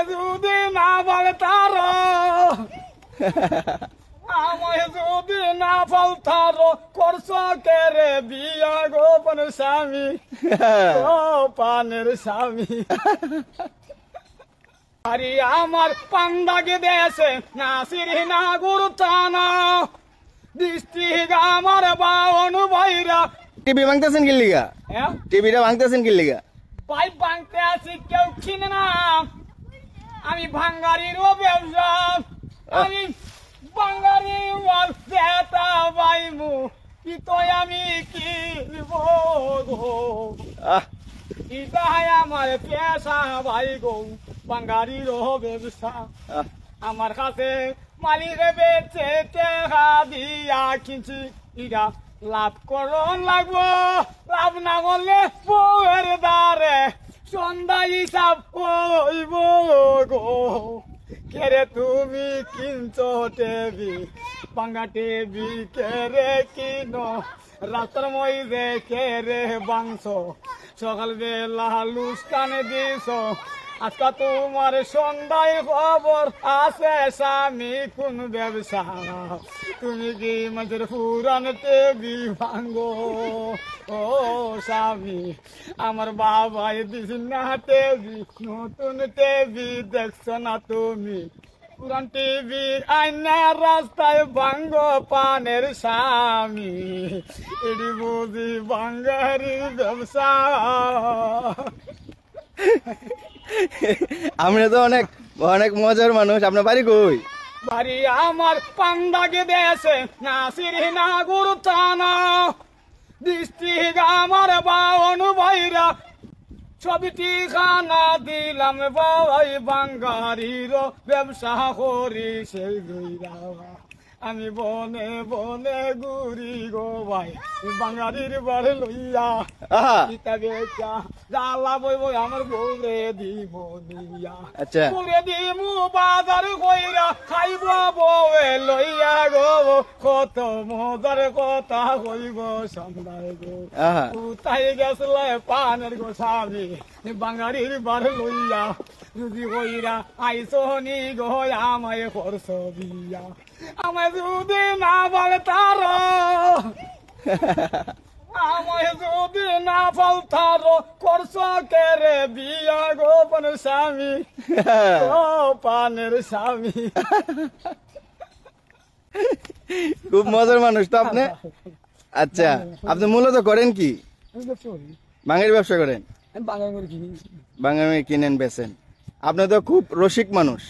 আমায় যদি না বলতার আমায় যদি না বলতার করছ কে রে বিয়া গোপন স্বামী ও পানের স্বামী আরে আমার পান্দাকে দেশে নাসির না গুরুতানা দৃষ্টি আমার বাউন ভাইরা টিভি ভাঙতেছেন কি লিগা? হ্যাঁ টিভিটা ভাঙতেছেন কি লিগা? পাইপ ভাঙতে আছি কেউ চিনে না আমি ভাঙ্গারিরও ব্যবসা আমি ভাঙ্গারি দেতা বাইমু কি তো আমি কিনব গো ইতাই আমার পেশা ভাই গো ভাঙ্গারিরও ব্যবসা আমার কাছে মালিকে বেচে টেকা দিয়া কিনছি ইরা লাভ করন লাগবো লাভ না করলে বউয়ের দ্বারে সন্ধ্যা হিসাব হইব গো কেরে তুমি কিনছো টেবি বাঙ্গা টেবি কেরে কিনো রাত্র মধ্যে কেরে বাংশ সকাল বেলা লুস্কানে দিছ আজকা তোমার সন্ধ্যায় খবর আছে স্বামী কোন ব্যবসা তুমি কি মাঝের পুরান টেবি ভাঙ্গো ও স্বামী আমার বাবাই দিস না টেবি নতুন টেবি দেখছো না তুমি পুরান টিভি আইনা রাস্তায় ভাঙ্গো পানের স্বামী এটি বুঝি বাঙ্গারির ব্যবসা আমরা তো অনেক অনেক মজার মানুষ। আপনার বাড়ি কই? বাড়ি আমার পান্দাকে দেশে নাসির না গুরুতানা দৃষ্টি আমার বাউন ভাইরা ছবিটি খানা দিলাম বাবাই বাঙ্গারির ব্যবসা করি সেই দুইরা আমি বনে বনে ঘুরি গো ভাই বাঙ্গারির বাড়ি লইয়া ইতা বেচা জ্বালা বইব আমার বউরে দিব দিয়া আচ্ছা বউরে দিমু বাজার কইরা খাইব বউয়ে লইয়া গো কত মজার কথা কইব সন্ধ্যায় গো কোথায় গেছলে পানের গো স্বামী বাঙ্গারির বাড়ি লইয়া যদি কইরা আইসনি গো আমায় করছ বিয়া আমায় যদি না বলতার আমায় যদি না বলতার করছ কে রে বিয়া গোপন স্বামী ও পানের স্বামী খুব মজার মানুষ তো আপনি। আচ্ছা আপনি মূলত করেন কি? বাঙালি ব্যবসা করেন? বাঙালি কিনেন বেচেন। আপনি তো খুব রসিক মানুষ।